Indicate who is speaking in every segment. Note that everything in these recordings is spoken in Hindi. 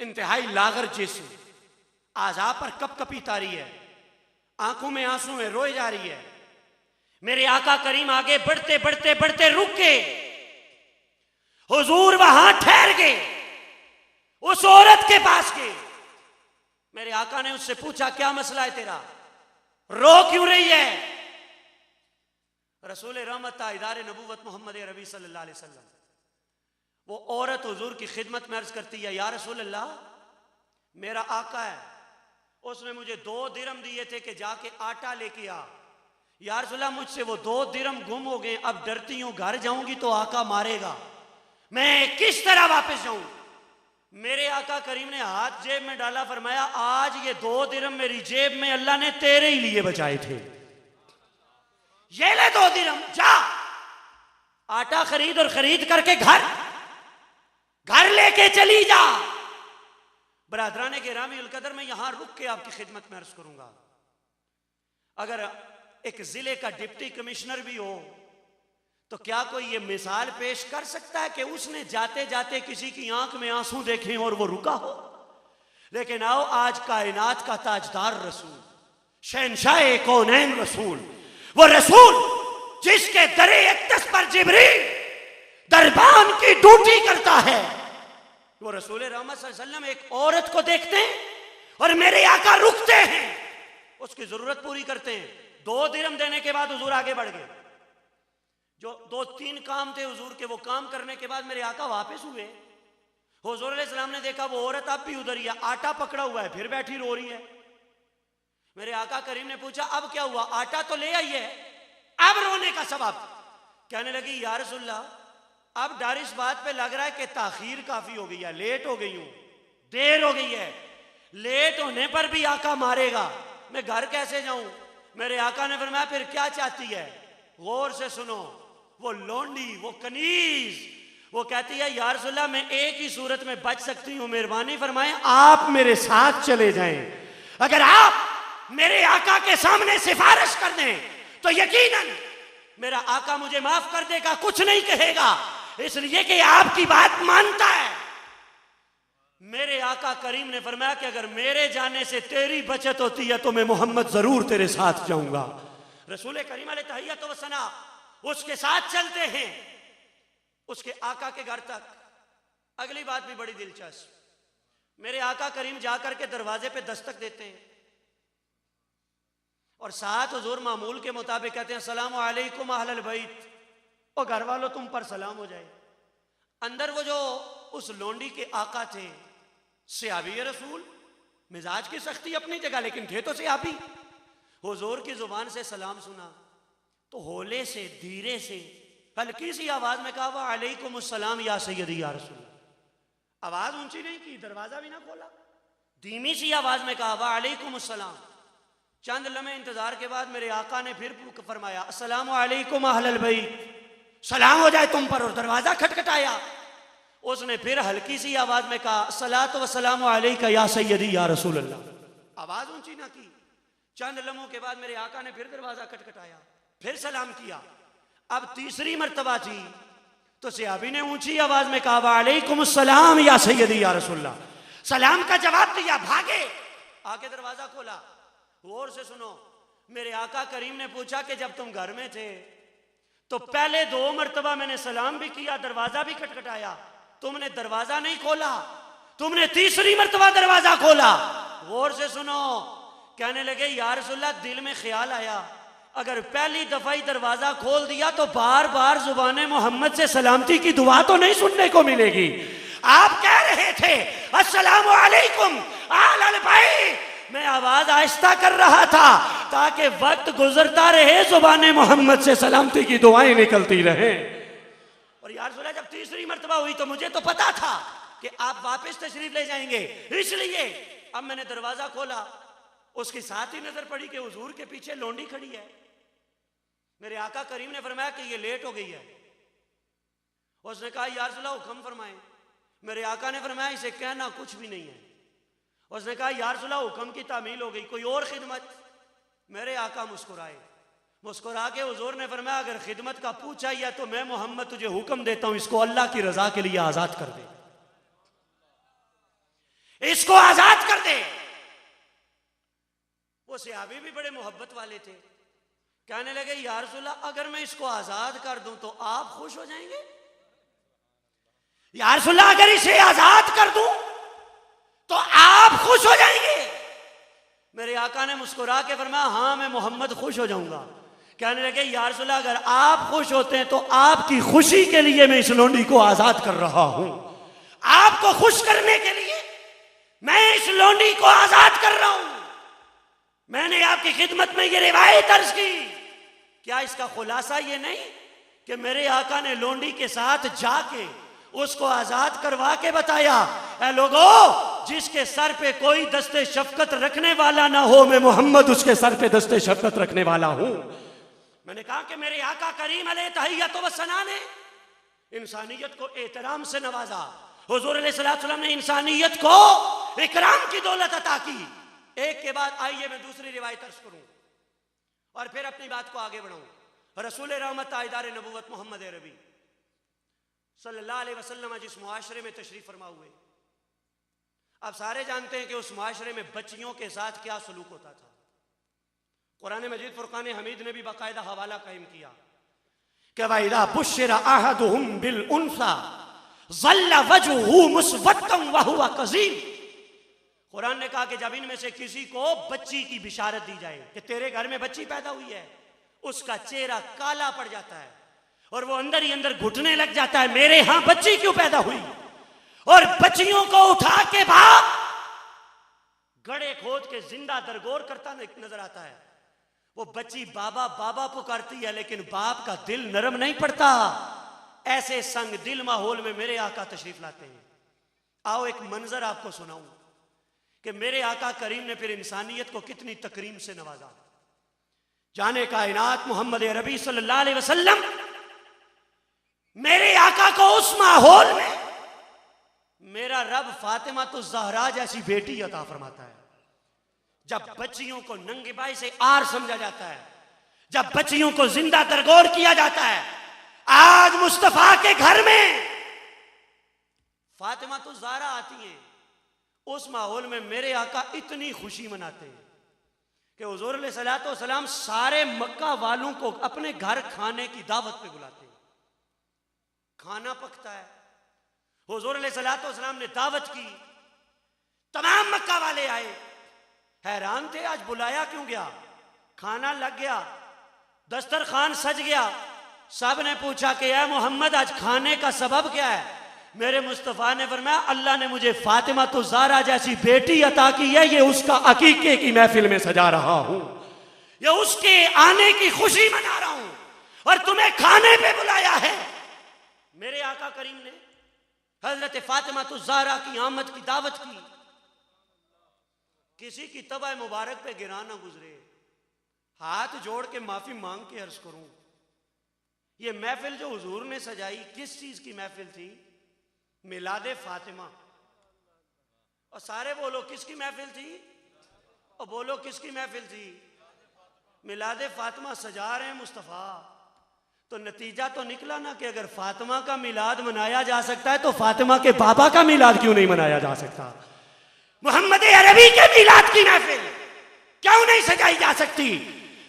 Speaker 1: इंतहाई लागर जिस्म, आज़ा पर कपकपी तारी है, आंखों में आंसू है, रोए जा रही है। मेरे आका करीम आगे बढ़ते बढ़ते बढ़ते रुक गए। हुजूर वहां ठहर गए, उस औरत के पास गए। मेरे आका ने उससे पूछा, क्या मसला है तेरा, रो क्यों रही है? रसूल रहमत ताइदार नबूवत मोहम्मद अरबी सल्लल्लाहु अलैहि वसल्लम, वो औरत हुजूर की खिदमत में अर्ज करती है, या रसूल अल्लाह, मेरा आका है, उसने मुझे 2 दिरहम दिए थे कि जाके आटा लेके आ। या रसूल अल्लाह, मुझसे वो 2 दिरहम गुम हो गए, अब डरती हूं घर जाऊंगी तो आका मारेगा, मैं किस तरह वापस जाऊं? मेरे आका करीम ने हाथ जेब में डाला, फरमाया, आज ये 2 दिरहम मेरी जेब में अल्लाह ने तेरे ही लिए बचाए थे, ये ले 2 दिरहम, जा आटा खरीद और खरीद करके घर लेके चली जा। बरादराने गिरामी उल कदर, मैं यहां रुक के आपकी खिदमत में अर्ज करूंगा, अगर एक जिले का डिप्टी कमिश्नर भी हो तो क्या कोई ये मिसाल पेश कर सकता है कि उसने जाते जाते किसी की आंख में आंसू देखे और वो रुका हो? लेकिन आओ, आज कायनात का ताजदार रसूल, शहंशाह कौनैन रसूल, वो रसूल जिसके दरे इक्तस पर जिब्रील दरबान की ड्यूटी करता है, वो रसूल रहमत सल्लल्लाहु अलैहि वसल्लम एक औरत को देखते हैं और मेरे आका रुकते हैं, उसकी जरूरत पूरी करते हैं। 2 दिरहम देने के बाद हुजूर आगे बढ़ गए। जो 2-3 काम थे हुजूर के, वो काम करने के बाद मेरे आका वापस हुए। हुजूर अलैहिस्सलाम ने देखा वो औरत अब भी उधर ही है, आटा पकड़ा हुआ है, फिर बैठी रो रही है। मेरे आका करीम ने पूछा, अब क्या हुआ? आटा तो ले आई है, अब रोने का सबब? कहने लगी, या रसूलल्लाह, अब डर इस बात पे लग रहा है कि ताखीर काफी हो गई है, लेट हो गई हूं, देर हो गई है, लेट होने पर भी आका मारेगा, मैं घर कैसे जाऊं? मेरे आका ने फरमाया, फिर क्या चाहती है? गौर से सुनो, वो लोंडी, वो कनीज, वो कहती है, या रसूलल्लाह, मैं एक ही सूरत में बच सकती हूं, मेहरबानी फरमाएं आप मेरे साथ चले जाएं। अगर आप मेरे आका के सामने सिफारिश कर दें तो यकीनन मेरा आका मुझे माफ कर देगा, कुछ नहीं कहेगा, इसलिए कि आपकी बात मानता है। मेरे आका करीम ने फरमाया कि अगर मेरे जाने से तेरी बचत होती है तो मैं मोहम्मद जरूर तेरे साथ जाऊंगा। रसूल करीम अलैहि तहियत व सना उसके साथ चलते हैं उसके आका के घर तक। अगली बात भी बड़ी दिलचस्प, मेरे आका करीम जाकर के दरवाजे पे दस्तक देते हैं और साथ हुजूर मामूल के मुताबिक कहते हैं, अस्सलामु अलैकुम अहलल बैत, ओ घर वालों तुम पर सलाम हो जाए। अंदर वो जो उस लोंडी के आका थे, सियाबी रसूल, मिजाज की सख्ती अपनी जगह, लेकिन थे तो सियाबी। हुजूर की जुबान से सलाम सुना तो होले से, धीरे से, हल्की सी आवाज में कहा, वालेकुम अस्सलाम या सैयदी या रसूल। आवाज ऊंची नहीं की, दरवाजा भी ना खोला, धीमी सी आवाज में कहा, वालेकुम अस्सलाम। चंद लम्हे इंतजार के बाद मेरे आका ने फिर फरमाया, अस्सलामु अलैकुम अहलल बैत, सलाम हो जाए तुम पर, और दरवाजा खटखटाया। उसने फिर हल्की सी आवाज में कहा, सलातो व सलामु अलैका या सैयदी या रसूल अल्लाह। आवाज ऊंची ना की। चंद लम्हों के बाद मेरे आका ने फिर दरवाजा खटखटाया, फिर सलाम किया। अब तीसरी मर्तबा थी तो सहाबी ने ऊंची आवाज में कहा, वालेकुम अस्सलाम या सैयदी या रसूल अल्लाह। सलाम का जवाब दिया, भागे, आके दरवाजा खोला। गौर से सुनो, मेरे आका करीम ने पूछा कि जब तुम घर में थे तो पहले 2 मर्तबा मैंने सलाम भी किया, दरवाजा भी खटखटाया, तुमने दरवाजा नहीं खोला, तुमने तीसरी मर्तबा दरवाजा खोला। गौर से सुनो, कहने लगे, या रसूलल्लाह, दिल में ख्याल आया, अगर पहली दफा ही दरवाजा खोल दिया तो बार बार जुबान मोहम्मद से सलामती की दुआ तो नहीं सुनने को मिलेगी। आप कह रहे थे अस्सलामु अलैकुम अहलल बैत, मैं आवाज आहिस्ता कर रहा था ताकि वक्त गुजरता रहे, जुबान मोहम्मद से सलामती की दुआएं निकलती रहे। और यार रसूलल्लाह, जब तीसरी मर्तबा हुई तो मुझे तो पता था कि आप वापस तशरीफ ले जाएंगे, इसलिए अब मैंने दरवाजा खोला। उसके साथ ही नजर पड़ी कि हुजूर के पीछे लोंडी खड़ी है। मेरे आका करीम ने फरमाया कि ये लेट हो गई है। उसने कहा, या रसूलल्लाह, हुक्म फरमाएं। मेरे आका ने फरमाया, इसे कहना कुछ भी नहीं है। उसने कहा, या रसूलल्लाह, हुक्म की तामील हो गई, कोई और खिदमत? मेरे आका मुस्कुराए, मुस्कुरा के हुजूर ने फरमाया, अगर खिदमत का पूछा ही है तो मैं मोहम्मद तुझे हुक्म देता हूं, इसको अल्लाह की रजा के लिए आजाद कर दे। इसको आजाद कर दे। वो सहाबी भी बड़े मोहब्बत वाले थे, कहने लगे या रसूलल्लाह अगर मैं इसको आजाद कर दूं तो आप खुश हो जाएंगे? या रसूलल्लाह अगर इसे आजाद कर दूं तो आप खुश हो जाएंगे? मेरे आका ने मुस्कुरा के फरमाया हां मैं मोहम्मद खुश हो जाऊंगा। कहने लगे या रसूलल्लाह अगर आप खुश होते हैं तो आपकी खुशी के लिए मैं इस लोंडी को आजाद कर रहा हूं। आपको खुश करने के लिए मैं इस लोंडी को आजाद कर रहा हूं। मैंने आपकी खिदमत में ये रिवायत अर्ज की। क्या इसका खुलासा ये नहीं कि मेरे आका ने लोंडी के साथ जाके उसको आजाद करवा के बताया, ऐ लोगों जिसके सर पे कोई दस्ते शफकत रखने वाला ना हो, मैं मोहम्मद उसके सर पे दस्ते शफकत रखने वाला हूं। मैंने कहा कि मेरे आका करीम अलैहि तहियत व सना ने इंसानियत को एहतराम से नवाजा। हुजूर अलैहिस्सलाम ने इंसानियत को इकराम की दौलत अता की। एक के बाद आइए मैं दूसरी रिवायत अर्ज करूं और फिर अपनी बात को आगे बढ़ाऊं। रसूल रहमत ताजदार नबूवत मोहम्मद अरबी सल्लल्लाहु अलैहि वसल्लम जिस मुआशरे में तशरीफ फरमा हुए, आप सारे जानते हैं कि उस मुआशरे में बच्चियों के साथ क्या सलूक होता था। कुरान मजीद फुरकान हमीद ने भी बाकायदा हवाला कायम किया कि वइदा बुश्शिरा अहदुहुम बिल उनसा ज़ल्ला वजहुहु मुस्वद्दन व हुवा कज़ीम। कुरान ने कहा कि जब इनमें से किसी को बच्ची की बिशारत दी जाए कि तेरे घर में बच्ची पैदा हुई है, उसका चेहरा काला पड़ जाता है और वो अंदर ही अंदर घुटने लग जाता है, मेरे यहां बच्ची क्यों पैदा हुई। और बच्चियों को उठा के बाप गड़े खोद के जिंदा दरगोर करता नजर आता है। वो बच्ची बाबा बाबा पुकारती है लेकिन बाप का दिल नरम नहीं पड़ता। ऐसे संग दिल माहौल में मेरे आका तशरीफ लाते हैं। आओ एक मंजर आपको सुनाऊं कि मेरे आका करीम ने फिर इंसानियत को कितनी तकरीम से नवाजा। जाने कायनात मोहम्मद अरबी सल्लल्लाहु अलैहि वसल्लम मेरे आका को उस माहौल में मेरा रब फातिमा तो ज़हरा जैसी बेटी अता फरमाता है। जब बच्चियों को नंगे बाई से आर समझा जाता है, जब बच्चियों को जिंदा दरगोर किया जाता है। आज मुस्तफा के घर में फातिमा तो ज़हरा आती हैं, उस माहौल में मेरे आका इतनी खुशी मनाते हैं कि हुजूर अलैहिस्सलातु वस्सलाम सारे मक्का वालों को अपने घर खाने की दावत पे बुलाते हैं। खाना पकता है, हुजूर अलैहिस्सलातु वस्सलाम ने दावत की, तमाम मक्का वाले आए, हैरान थे आज बुलाया क्यों गया। खाना लग गया, दस्तरखान सज गया। सब ने पूछा कि या मोहम्मद आज खाने का सबब क्या है। मेरे मुस्तफ़ा ने फरमाया अल्लाह ने मुझे फातिमा तो ज़हरा जैसी बेटी अता की है, ये उसका अकीके की महफिल में सजा रहा हूं, ये उसके आने की खुशी मना रहा हूं और तुम्हें खाने पे बुलाया है। मेरे आका करीम ने हजरत फातिमा तो ज़हरा की आमद की दावत की। किसी की तबा मुबारक पे गिरा ना गुजरे, हाथ जोड़ के माफी मांग के अर्ज करूं, ये महफिल जो हुजूर ने सजाई किस चीज की महफिल थी? मिलादे फातिमा। और सारे बोलो किसकी महफिल थी? और बोलो किसकी महफिल थी? मिलादे फातिमा सजा रहे हैं मुस्तफ़ा। तो नतीजा तो निकला ना कि अगर फातिमा का मिलाद मनाया जा सकता है तो फातिमा के बाबा का मिलाद क्यों नहीं मनाया जा सकता? मोहम्मद अरबी के मिलाद की महफिल क्यों नहीं सजाई जा सकती?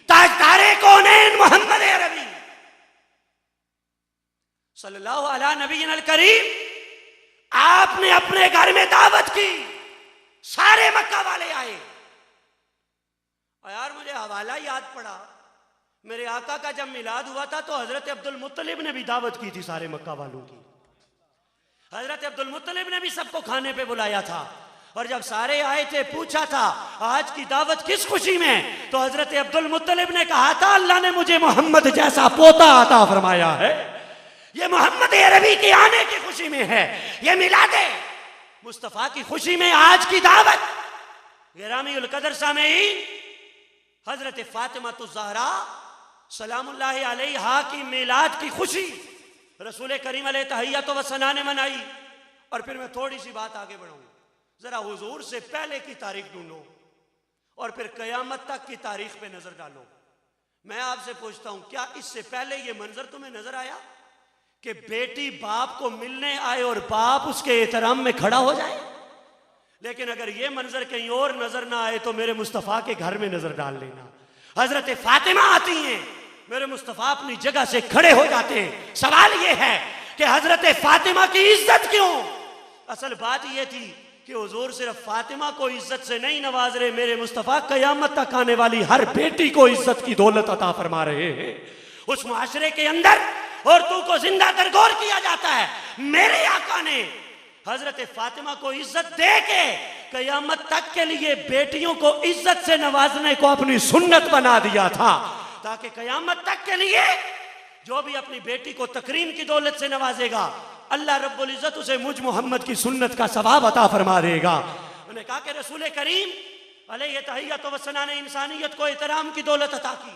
Speaker 1: ताजदारे कौनैन मोहम्मद अरबी सल्लल्लाहु अलैहि नबील करीम, आपने अपने घर में दावत की, सारे मक्का वाले आए। और यार मुझे हवाला याद पड़ा, मेरे आका का जब मिलाद हुआ था तो हजरत अब्दुल मुत्तलिब ने भी दावत की थी सारे मक्का वालों की। हजरत अब्दुल मुत्तलिब ने भी सबको खाने पे बुलाया था और जब सारे आए थे पूछा था आज की दावत किस खुशी में, तो हजरत अब्दुल मुत्तलिब ने कहा था अल्लाह ने मुझे मोहम्मद जैसा पोता अता फरमाया है, ये मोहम्मद अरबी के आने की खुशी में है, ये मिलादे मुस्तफ़ा की खुशी में आज की दावत। गिरामीउल कदर सामेईन, हजरत फातिमा तो ज़हरा सलामुल्लाहि अलैहा की मिलाद की खुशी रसूल करीम अलैहि तहियत व सना ने मनाई। और फिर मैं थोड़ी सी बात आगे बढ़ाऊं, जरा हुजूर से पहले की तारीख ढूंढो और फिर कयामत तक की तारीख पे नजर डालो। मैं आपसे पूछता हूं क्या इससे पहले ये मंजर तुम्हें नजर आया कि बेटी बाप को मिलने आए और बाप उसके एहतराम में खड़ा हो जाए? लेकिन अगर ये मंजर कहीं और नजर ना आए तो मेरे मुस्तफ़ा के घर में नजर डाल लेना। हजरत फातिमा आती हैं, मेरे मुस्तफ़ा अपनी जगह से खड़े हो जाते हैं। सवाल ये है कि हजरत फातिमा की इज्जत क्यों? असल बात ये थी कि हुजूर सिर्फ फातिमा को इज्जत से नहीं नवाज रहे, मेरे मुस्तफ़ा कयामत तक आने वाली हर बेटी को इज्जत की दौलत अता फरमा रहे हैं। उस मुआशरे के अंदर औरतों को जिंदा दरगोर किया जाता है। मेरे आका ने हजरत फातिमा को इज्जत दे के कयामत तक के लिए बेटियों को इज्जत से नवाजने को अपनी सुन्नत बना दिया था, ताकि कयामत तक के लिए जो भी अपनी बेटी को तकरीम की दौलत से नवाजेगा, अल्लाह रब्बुल इज्जत उसे मुझ मोहम्मद की सुन्नत का सवाब अता फरमा देगा। उन्होंने कहा कि रसूल करीम अलैहि तहियत व सना ने इंसानियत को एहतराम की दौलत अता की।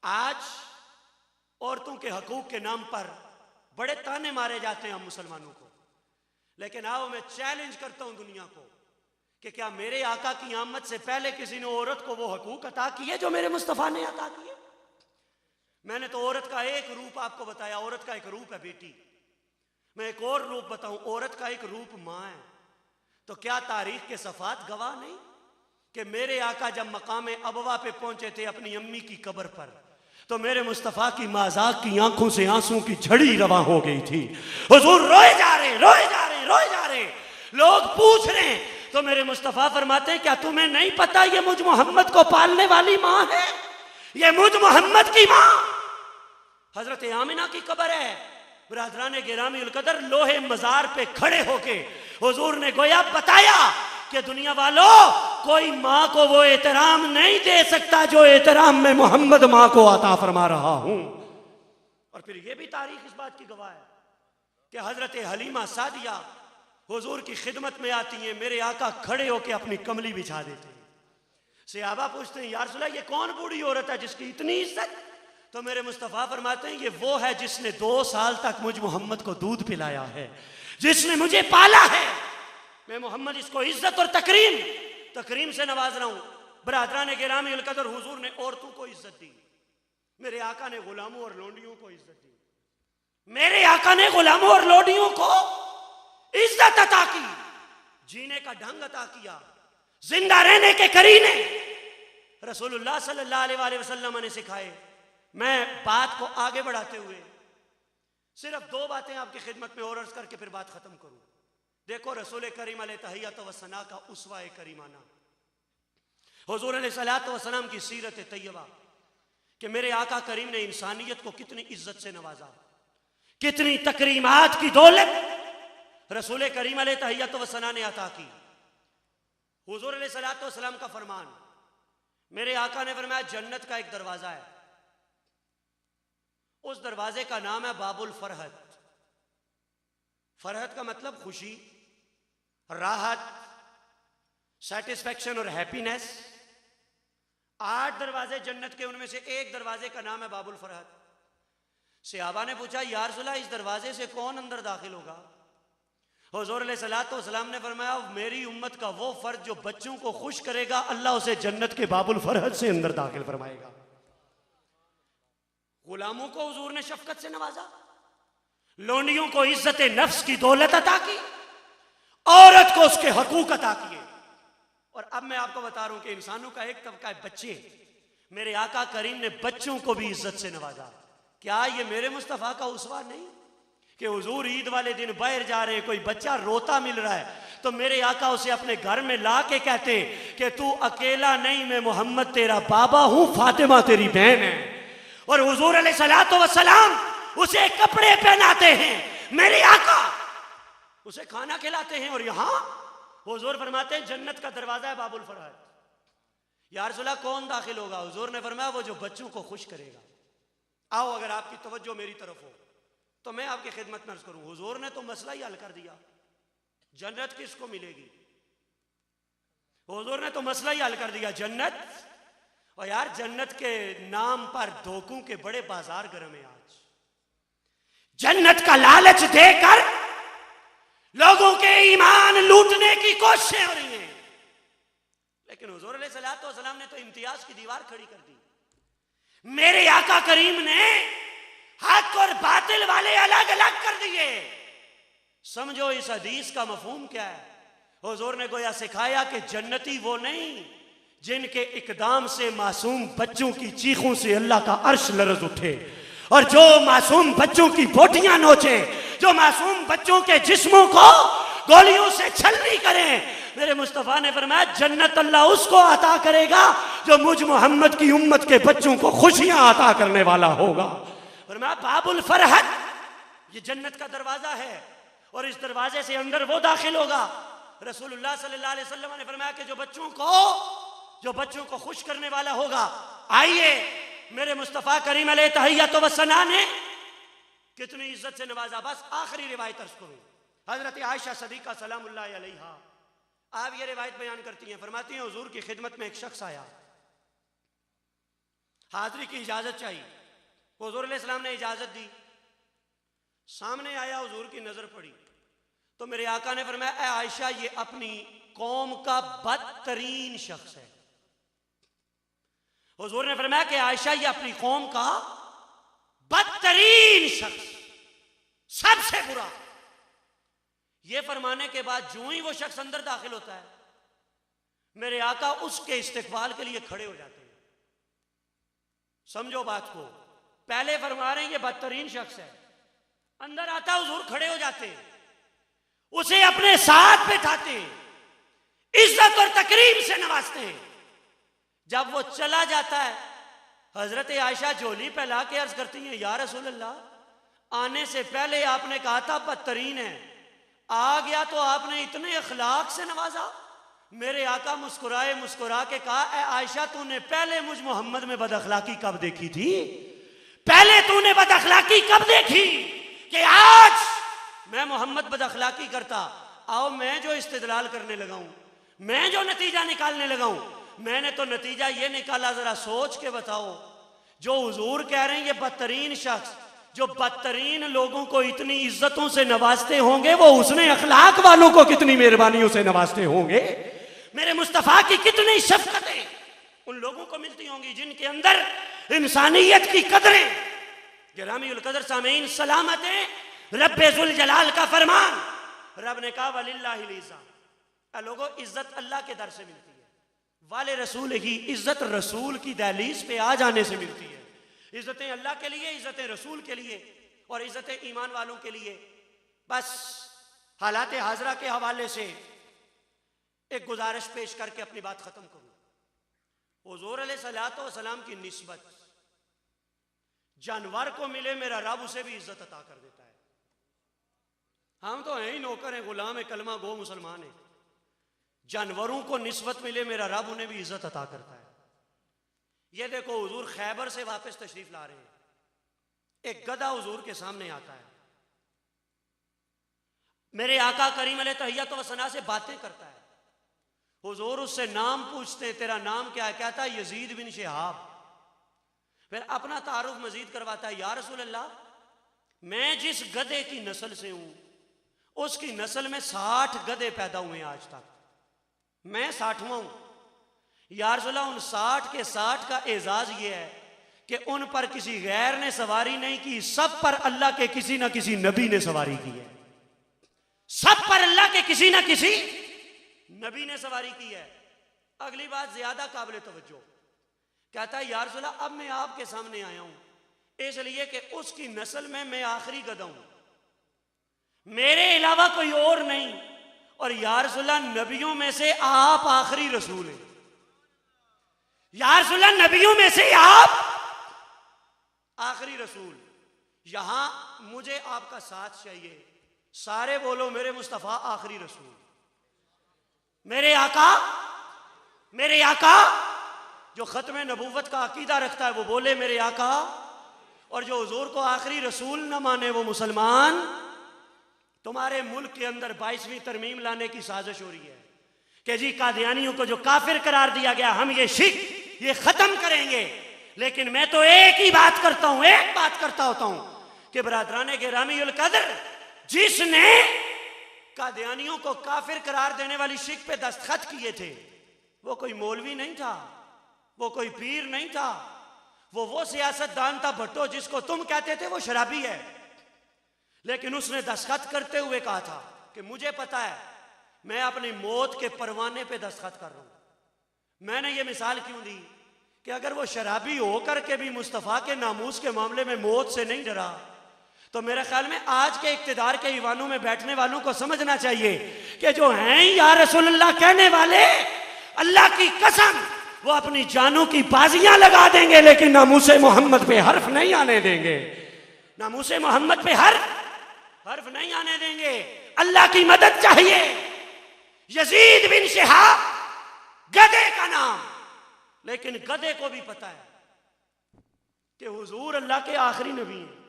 Speaker 1: आज औरतों के हकूक के नाम पर बड़े ताने मारे जाते हैं हम मुसलमानों को, लेकिन आओ मैं चैलेंज करता हूं दुनिया को कि क्या मेरे आका की आमद से पहले किसी ने औरत को वो हकूक अता किए जो मेरे मुस्तफ़ा ने अता किए? मैंने तो औरत का एक रूप आपको बताया, औरत का एक रूप है बेटी। मैं एक और रूप बताऊं, औरत का एक रूप मां है। तो क्या तारीख के सफात गवाह नहीं कि मेरे आका जब मकाम अबवा पे पहुंचे थे अपनी अम्मी की कब्र पर, तो मेरे मुस्तफ़ा की माज़ाक की आंखों से आंसू की झड़ी रवा हो गई थी। हुजूर रोए जा रहे, रोए जा रहे, रोए जा रहे। लोग पूछ रहे हैं तो मेरे मुस्तफ़ा फरमाते हैं क्या तुम्हें नहीं पता ये मुझ मोहम्मद को पालने वाली माँ है, ये मुझ मोहम्मद की माँ। हजरत आमिना की कब्र है। बरादरान गिरामी उल कदर लोहे मजार पे खड़े होके हुजूर ने गोया बताया कि दुनिया वालों, कोई माँ को वो एहतराम नहीं दे सकता जो एहतराम में मोहम्मद माँ को अता फरमा रहा हूं। और फिर ये भी तारीख इस बात की गवाह है कि हजरत हलीमा सादिया हुजूर की खिदमत में आती हैं, मेरे आका खड़े होके अपनी कमली बिछा देते हैं। सहाबा पूछते हैं या रसूल अल्लाह, ये कौन बूढ़ी औरत है जिसकी इतनी इज्जत? तो मेरे मुस्तफ़ा फरमाते हैं ये वो है जिसने 2 साल तक मुझ मोहम्मद को दूध पिलाया है, जिसने मुझे पाला है। मैं मोहम्मद इसको इज्जत और तकरीम से नवाज रहा हूं। बरादरान गिरामी उल कदर, हुजूर ने औरतों को इज्जत दी, मेरे आका ने गुलामों और लोंडियों को इज्जत दी। मेरे आका ने गुलामों और लोंडियों को इज्जत अता की, जीने का ढंग अता किया, जिंदा रहने के करीने रसूलुल्लाह सल्लल्लाहु अलैहि वसल्लम ने सिखाए। मैं बात को आगे बढ़ाते हुए सिर्फ 2 बातें आपकी खिदमत में और अर्ज करके फिर बात खत्म करूं। देखो रसूल करीम अलैहि तहियत व सना का उसवा करीमाना, हुजूर अलैहिस्सलातु वस्सलाम की सीरत तैयबा कि मेरे आका करीम ने इंसानियत को कितनी इज्जत से नवाजा, कितनी तकरीमात की दौलत रसूल करीम अलैहि तहियत व सना ने अता की। हुजूर अलैहिस्सलातु वस्सलाम का फरमान, मेरे आका ने फरमाया जन्नत का एक दरवाजा है, उस दरवाजे का नाम है बाबुल फरहत। फरहत का मतलब खुशी, राहत, सेटिस्फैक्शन और हैप्पीनेस। 8 दरवाजे जन्नत के, उनमें से एक दरवाजे का नाम है बाबुल फरहत। सहाबा ने पूछा या रसूल अल्लाह, इस दरवाजे से कौन अंदर दाखिल होगा? हुजूर अलैहिस्सलातु वस्सलाम ने फरमाया मेरी उम्मत का वो फर्द जो बच्चों को खुश करेगा, अल्लाह उसे जन्नत के बाबुल फरहत से अंदर दाखिल फरमाएगा। गुलामों को हुजूर ने शफकत से नवाजा, लोंडियों को इज्जत नफ्स की दौलत अता की, औरत को उसके हकूक अता किए। और अब मैं आपको बता रहा हूं कि इंसानों का एक तबका है बच्चे। मेरे आका करीम ने बच्चों को भी इज्जत से नवाजा। क्या ये मेरे मुस्तफ़ा का उसवा नहीं कि हुजूर ईद वाले दिन बाहर जा रहे हैं, कोई बच्चा रोता मिल रहा है तो मेरे आका उसे अपने घर में ला के कहते कि तू अकेला नहीं, मैं मोहम्मद तेरा बाबा हूं, फातिमा तेरी बहन है। और हुजूर अलैहिस्सलातु वस्सलाम उसे कपड़े पहनाते हैं, मेरे आका उसे खाना खिलाते हैं। और यहां हुजूर फरमाते हैं जन्नत का दरवाजा है बाबुल फरहत। या रसूल अल्लाह कौन दाखिल होगा? हुजूर ने फरमाया वो जो बच्चों को खुश करेगा। आओ अगर आपकी तवज्जो मेरी तरफ हो तो मैं आपकी खिदमत में अर्ज करूं, हुजूर ने तो मसला ही हल कर दिया, जन्नत किसको मिलेगी? हुजूर ने तो मसला ही हल कर दिया, जन्नत। और यार जन्नत के नाम पर धोखों के बड़े बाजार गर्म है आज। जन्नत का लालच देकर लोगों के ईमान लूटने की कोशिशें हो रही हैं, लेकिन हुजूर अलैहिस्सलातु वस्सलाम ने तो इम्तियाज की दीवार खड़ी कर दी। मेरे आका करीम ने हक और बातिल वाले अलग अलग कर दिए। समझो इस हदीस का मफहूम क्या है। हुजूर ने गोया सिखाया कि जन्नती वो नहीं जिनके इकदाम से मासूम बच्चों की चीखों से अल्लाह का अर्श लरज उठे, और जो मासूम बच्चों की बोटियां नोचे, जो मासूम बच्चों के जिस्मों को गोलियों से छलनी करें। मेरे मुस्तफा ने फरमाया जन्नत अल्लाह उसको अता करेगा जो मुझ मोहम्मद की उम्मत के बच्चों को खुशियां अता करने वाला होगा। फरमाया बाबुल फरहत, ये जन्नत का दरवाजा है और इस दरवाजे से अंदर वो दाखिल होगा। रसूलुल्लाह सल्लल्लाहु अलैहि वसल्लम ने फरमाया कि जो बच्चों को खुश करने वाला होगा। आइए, मेरे मुस्तफा करीम अलैहि तहिय्यत व सना ने कितनी इज्जत से नवाजा। बस आखिरी रिवायत अर्ज करूं, हजरत आयशा सदीका सलामुल्लाह अलैहा आप ये रिवायत बयान करती हैं, फरमाती हैं हुजूर की खिदमत में एक शख्स आया, हाजिरी की इजाजत चाहिए। हुजूर अलैहि सलाम ने इजाजत दी, सामने आया, हुजूर की नजर पड़ी तो मेरे आका ने फरमाया ऐ आयशा, ये अपनी कौम का बदतरीन शख्स है। हुजूर ने फरमाया कि आयशा, ये अपनी कौम का बदतरीन शख्स, सबसे बुरा। ये फरमाने के बाद जो ही वो शख्स अंदर दाखिल होता है, मेरे आका उसके इस्तिकबाल के लिए खड़े हो जाते हैं। समझो बात को, पहले फरमा रहे हैं ये बदतरीन शख्स है, अंदर आता हुजूर खड़े हो जाते हैं, उसे अपने साथ बिठाते हैं, इज्जत और तकरीम से नवाजते हैं। जब वो चला जाता है, हजरत आयशा झोली फैला के अर्ज करती हैं या रसूल अल्लाह, आने से पहले आपने कहा था बदतरीन है, आ गया तो आपने इतने अखलाक से नवाजा। मेरे आका मुस्कुरा के कहा ऐ आयशा, तूने पहले मुझ मोहम्मद में बदअखलाकी कब देखी थी? पहले तूने बदअखलाकी कब देखी कि आज मैं मोहम्मद बदअखलाकी करता? आओ, मैं जो इस्तिदलाल करने लगा हूं, मैं जो नतीजा निकालने लगा हूं, मैंने तो नतीजा ये निकाला, जरा सोच के बताओ। जो हुजूर कह रहे हैं ये बदतरीन शख्स, जो बदतरीन लोगों को इतनी इज्जतों से नवाजते होंगे, वो उसने अखलाक वालों को कितनी मेहरबानियों से नवाजते होंगे। मेरे मुस्तफा की कितनी शफकतें उन लोगों को मिलती होंगी जिनके अंदर इंसानियत की कदरें। गिरामीउल कदर सामीन सलामतें, रब्बे जुल जलाल का फरमान, रब ने कहा वलिल्लाहिल इज्जत, लोगों इज्जत अल्लाह के दर से मिलती है, वाले रसूल ही, इज्जत रसूल की दहलीज पे आ जाने से मिलती है। इज्जतें अल्लाह के लिए, इज्जतें रसूल के लिए और इज्जतें ईमान वालों के लिए। बस हालात हाजरा के हवाले से एक गुजारिश पेश करके अपनी बात खत्म करूं। हुजूर अलैहिस्सलातो वस्सलाम की निस्बत जानवर को मिले, मेरा रब उसे भी इज्जत अता कर देता है। हम तो हैं ही नौकर हैं, गुलाम है, कलमा गो मुसलमान है। जानवरों को निस्बत मिले, मेरा रब उन्हें भी इज्जत अता करता है। ये देखो, हुजूर खैबर से वापस तशरीफ ला रहे हैं, एक गधा हुजूर के सामने आता है, मेरे आका करीम अलैहि तहिय्यत व सना से बातें करता है। हुजूर उससे नाम पूछते हैं, तेरा नाम क्या है? कहता है यजीद बिन शिहाब। फिर अपना तारुफ मजीद करवाता है, या रसूल अल्लाह, मैं जिस गधे की नस्ल से हूं उसकी नस्ल में 60 गधे पैदा हुए आज तक, मैं 60वां हूं। या रसूल अल्लाह, उन 60 के 60 का एजाज ये है कि उन पर किसी गैर ने सवारी नहीं की, सब पर अल्लाह के किसी ना किसी नबी ने सवारी की है। सब पर अल्लाह के किसी ना किसी नबी ने सवारी की है। अगली बात ज्यादा काबिल तवज्जो, कहता है या रसूल अल्लाह, अब मैं आपके सामने आया हूं इसलिए कि उसकी नस्ल में मैं आखिरी गधा हूं, मेरे अलावा कोई और नहीं, और या रसूल अल्लाह, नबियों में से आप आखिरी रसूल हैं। या रसूल अल्लाह, नबियों में से आप आखिरी रसूल, यहां मुझे आपका साथ चाहिए। सारे बोलो मेरे मुस्तफा आखिरी रसूल। मेरे आका जो खत्म नबूवत का अकीदा रखता है वो बोले मेरे आका, और जो हुजूर को आखिरी रसूल न माने वो मुसलमान। तुम्हारे मुल्क के अंदर 22वीं तरमीम लाने की साजिश हो रही है कि जी कादियानियों को जो काफिर करार दिया गया, हम ये शिर्क ये खत्म करेंगे। लेकिन मैं तो एक ही बात करता हूं, एक बात करता होता हूं कि बरादराने गिरामीउल कदर, जिसने कादियानियों को काफिर करार देने वाली शिर्क पे दस्तखत किए थे, वो कोई मौलवी नहीं था, वो कोई पीर नहीं था, वो सियासतदान था भट्टो, जिसको तुम कहते थे वो शराबी है। लेकिन उसने दस्तखत करते हुए कहा था कि मुझे पता है मैं अपनी मौत के परवाने पे दस्तखत कर रहा हूं। मैंने ये मिसाल क्यों दी कि अगर वो शराबी होकर के भी मुस्तफ़ा के नामूस के मामले में मौत से नहीं डरा, तो मेरे ख्याल में आज के इक्तिदार के ईवानों में बैठने वालों को समझना चाहिए कि जो हैं या रसूलुल्लाह कहने वाले, अल्लाह की कसम वो अपनी जानों की बाजियां लगा देंगे, लेकिन नामूसे मोहम्मद पे हर्फ नहीं आने देंगे। नामूसे मोहम्मद पे हर्फ नहीं आने देंगे। अल्लाह की मदद चाहिए। यजीद बिन शिहाब गधे का नाम, लेकिन गधे को भी पता है कि हुजूर अल्लाह के आखिरी नबी हैं।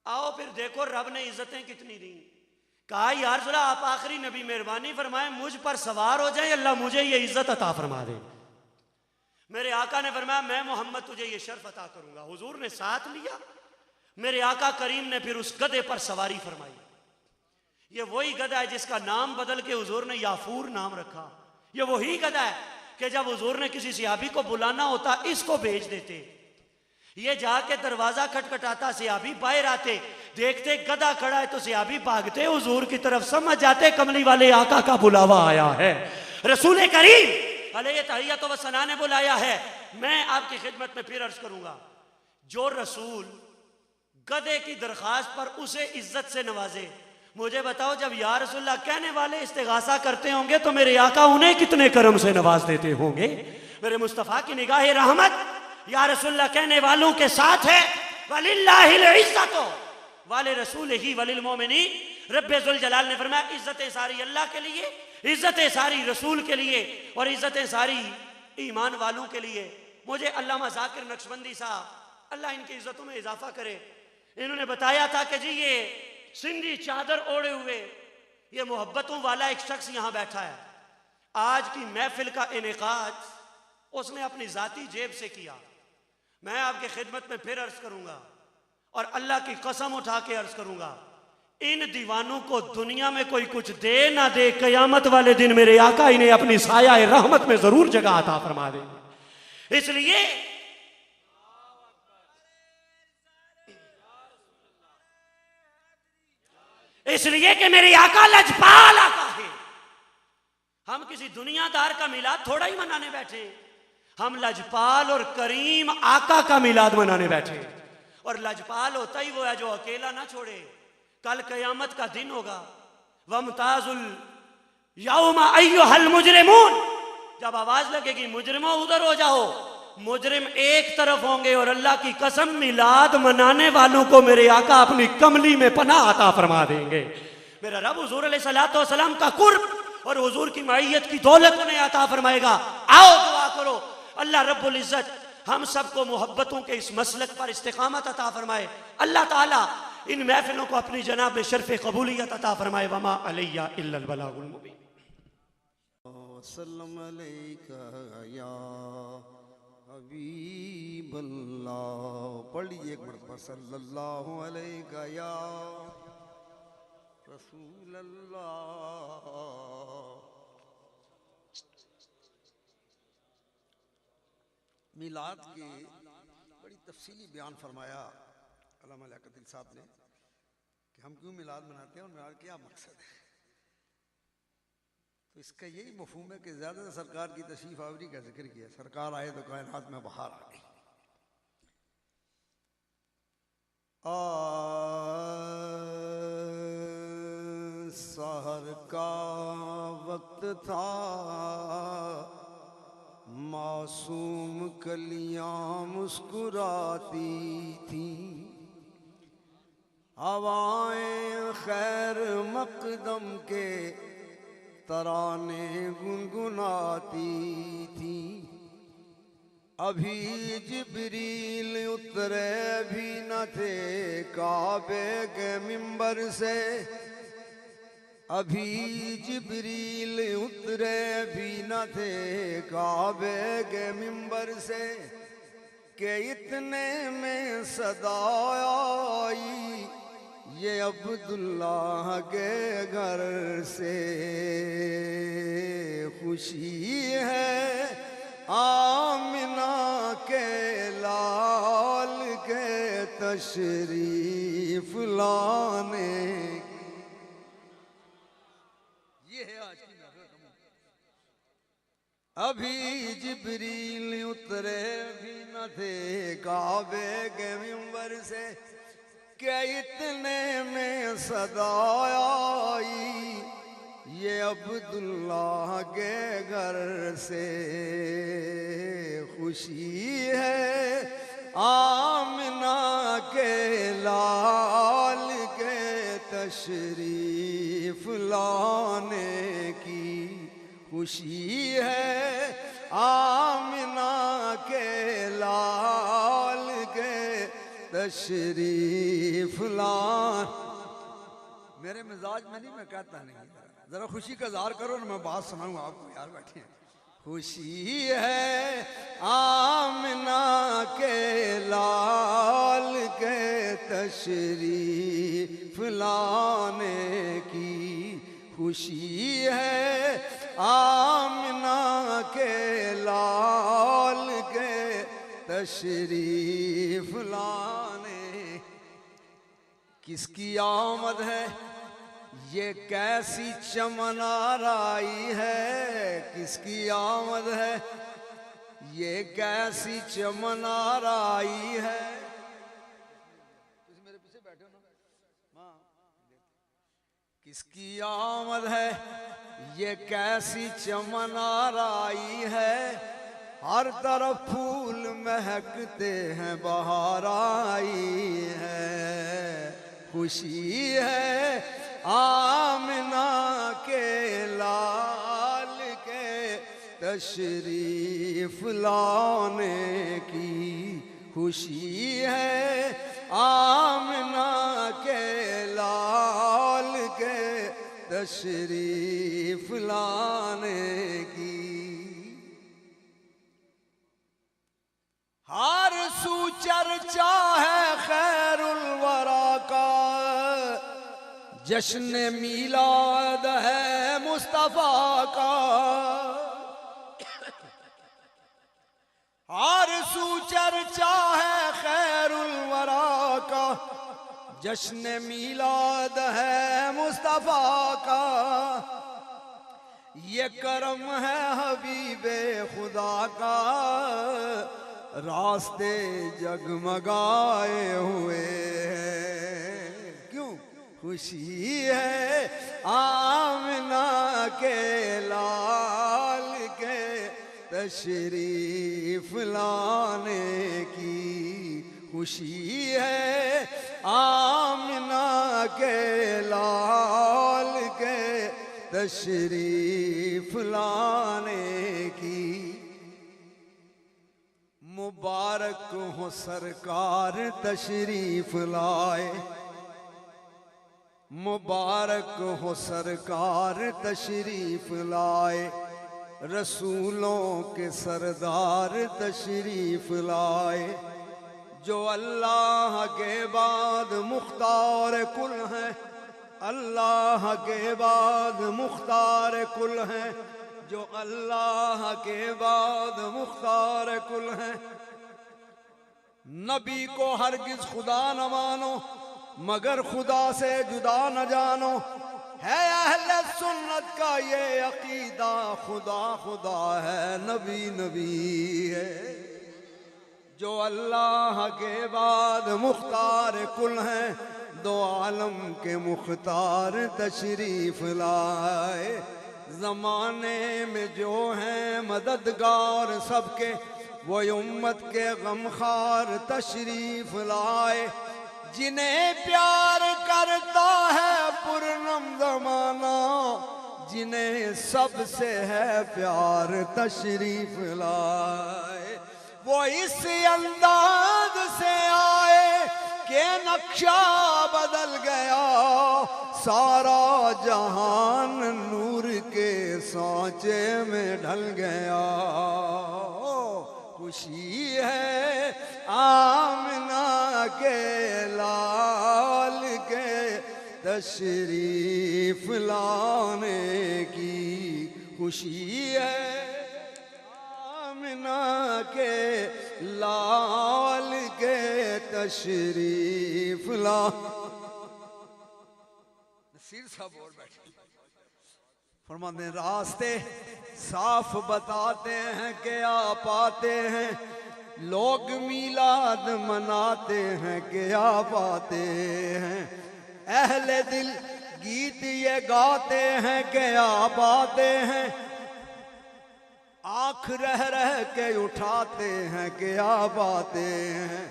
Speaker 1: आओ फिर देखो रब ने इज्जतें कितनी दी। कहा यार रसूल आप आखिरी नबी, मेहरबानी फरमाए मुझ पर सवार हो जाए, अल्लाह मुझे ये इज्जत अता फरमा दे। मेरे आका ने फरमाया मैं मोहम्मद तुझे ये शर्फ अता करूंगा। हुजूर ने साथ लिया। मेरे आका करीम ने फिर उस गधे पर सवारी फरमाई। ये वही गधा है जिसका नाम बदल के हुजूर ने याफूर नाम रखा। ये वही गधा है कि जब हुजूर ने किसी सिहाबी को बुलाना होता इसको भेज देते। ये जाके दरवाजा खटखटाता, सिहाबी बाहर आते, देखते गधा खड़ा है तो सिहाबी भागते हुजूर की तरफ, समझ जाते कमली वाले आका का बुलावा आया है, रसूल करीम अलैहि तहियत व सना ने बुलाया है। मैं आपकी खिदमत में फिर अर्ज करूंगा, जो रसूल गधे की दरखास्त पर उसे इज्जत से नवाजे, मुझे बताओ जब या रसूलल्लाह कहने वाले इस्तिगासा करते होंगे तो मेरे आका उन्हें कितने करम से नवाज देते होंगे। मेरे मुस्तफ़ा की निगाह रहमत या रसूलल्लाह कहने वालों के साथ है। वलिल्लाहिल इज्जतो वाले रसूल ही वलिल मोमिनीन। रब्बे जुल जलाल ने फरमाया इज्जतें सारी अल्लाह के लिए, इज्जतें सारी रसूल के लिए और इज्जतें सारी ईमान वालों के लिए। मुझे अल्लामा जाकिर नक्शबंदी साहब, अल्लाह इनकी इज्जतों में इजाफा करे, इन्होंने बताया था कि जी ये सिंधी चादर ओढ़े हुए ये मोहब्बतों वाला एक शख्स यहां बैठा है। आज की महफिल का इनेकाद उसने अपनी जाती जेब से किया। मैं आपके खिदमत में फिर अर्ज करूंगा और अल्लाह की कसम उठा के अर्ज करूंगा, इन दीवानों को दुनिया में कोई कुछ दे ना दे, कयामत वाले दिन मेरे आका इन्हें अपनी साया रहमत में जरूर जगह अता फरमा देंगे। इसलिए कि मेरे आका लजपाल आका है। हम किसी दुनियादार का मिलाद थोड़ा ही मनाने बैठे, हम लजपाल और करीम आका का मिलाद मनाने बैठे। और लजपाल होता ही वो है जो अकेला ना छोड़े। कल कयामत का दिन होगा, वमताजुल यौमा अय्युहल मुजरिमून, जब आवाज लगेगी मुजरिमों उधर हो जाओ, मुजरिम एक तरफ होंगे और अल्लाह की कसम मिलाद मनाने वालों को मेरे आका अपनी कमली में पनाह अता फरमा देंगे। मेरा रब हुजूर अलैहिस्सलातु वस्सलाम का कुर्ब और हुजूर की मईयत की दौलत उन्हें अता फरमाएगा। आओ दुआ करो अल्लाह रब्बुल इज्जत हम सबको मोहब्बतों के इस मसलक पर इस्तिकामत अता फरमाए। अल्लाह ताला इन महफिलों को अपनी जनाब में शर्फ कबूलियत अता फरमाए। वमा अलैया इल्लल बलागुल मुबीन।
Speaker 2: वसल्लम अलैका या हबीबल्लाह। पढ़िए एक मरतबा सल्लल्लाहु अलैका या रसूलल्लाह। मिलाद के बड़ी तफसीली बयान फरमाया अल्लामा लियाकत अली साहब ने कि हम क्यों मिलाद मनाते हैं और मिलाद क्या मकसद है। तो इसका यही मफहूम है कि ज़्यादा सरकार की तशरीफ आवरी का जिक्र किया। सरकार आए तो कायनात में बहार आ गई। सहर का वक्त था, मासूम कलियां मुस्कुराती थी, हवाएं खैर मकदम के तराने गुनगुनाती थी। अभी जिब्रील उतरे भी न थे काबे के मिंबर से, अभी जिब्रील उतरे भी न थे काबे के मिंबर से, के इतने में सदा आई ये अब्दुल्लाह के घर से। खुशी है आमिना के लाल के तशरीफ लाने, ये अभी जिब्रील उतरे भी न थे काबे के मिंबर से, क्या इतने में सदा आई ये अब्दुल्लाह के घर से। खुशी है आमिना के लाल के तशरीफ लाने की। खुशी है आमिना के लाल के तशरीफ लान। मेरे मिजाज में नहीं, मैं कहता नहीं, जरा खुशी का इज़हार करो ना, मैं बात सुनाऊंगा आपको यार, बैठे हैं। खुशी है आमिना के लाल के तशरीफ लाने की। खुशी है आमिना के लाल के तशरीफ लाने। किसकी आमद है ये कैसी चमन आराई है। किसकी आमद है ये कैसी चमन आराई है। मेरे पीछे बैठे हो ना। किसकी आमद है ये कैसी चमन आराई है। हर तरफ फूल महकते हैं बहार आई है। खुशी है आमिना के लाल के तशरीफ लाने की। खुशी है आमिना के लाल के तशरीफ लाने की। हर सू चर्चा है खैरुल वरा का, जश्न मीलाद है मुस्तफा का। हर सू चर्चा है खैरुल वरा का, जश्न मीलाद है मुस्तफा का। ये करम है हबीबे खुदा का, रास्ते जगमगाए हुए हैं। क्यों? खुशी है आमिना के लाल के तशरीफ लाने की। खुशी है आमिना के लाल के तशरीफ लाने की। मुबारक हो सरकार तशरीफ लाए। मुबारक हो सरकार तशरीफ लाए। रसूलों के सरदार तशरीफ लाए। जो अल्लाह के बाद मुख्तार कुल हैं, अल्लाह के बाद मुख्तार कुल हैं। जो अल्लाह के बाद मुख्तार कुल हैं। नबी को हरगिज खुदा न मानो, मगर खुदा से जुदा न जानो। है अहले सुन्नत का ये अकीदा, खुदा खुदा है नबी नबी है। जो अल्लाह के बाद मुख्तार कुल हैं, दो आलम के मुख्तार तशरीफ लाए। ज़माने में जो हैं मददगार सबके, वो उम्मत के गमखार तशरीफ लाए। जिन्हें प्यार करता है पुरनम ज़माना, जिन्हें सबसे है प्यार तशरीफ लाए। वो इस अंदाज से आए कि नक्शा बदल गया। सारा जहान नूर के सांचे में ढल गया। खुशी है आमिना के लाल के तशरीफ लाने की। खुशी है आमिना के लाल के तशरीफ ला। नसीर साहब और बैठे फरमाते रास्ते साफ बताते हैं क्या पाते हैं, लोग मीलाद मनाते हैं क्या पाते हैं। अहले दिल गीत ये गाते हैं क्या बाते हैं, आंख रह रह के उठाते हैं क्या बातें हैं।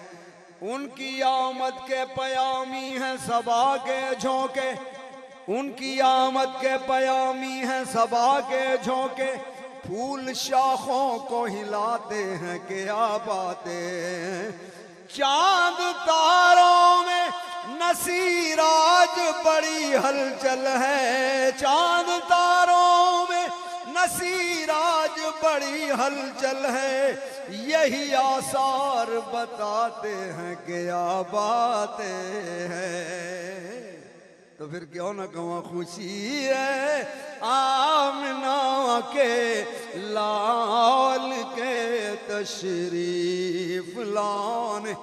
Speaker 2: उनकी आमद के पयामी हैं सबा के झोंके, उनकी आमद के पयामी हैं सबा के झोंके, फूल शाखों को हिलाते हैं क्या बातें हैं। चांद तारों में नसीराज बड़ी हलचल है, चांद तारों में नसीराज बड़ी हलचल है, यही आसार बताते हैं क्या बातें हैं। तो फिर क्यों न कहूँ खुशी है आमना के लाल के तशरीफ लाने।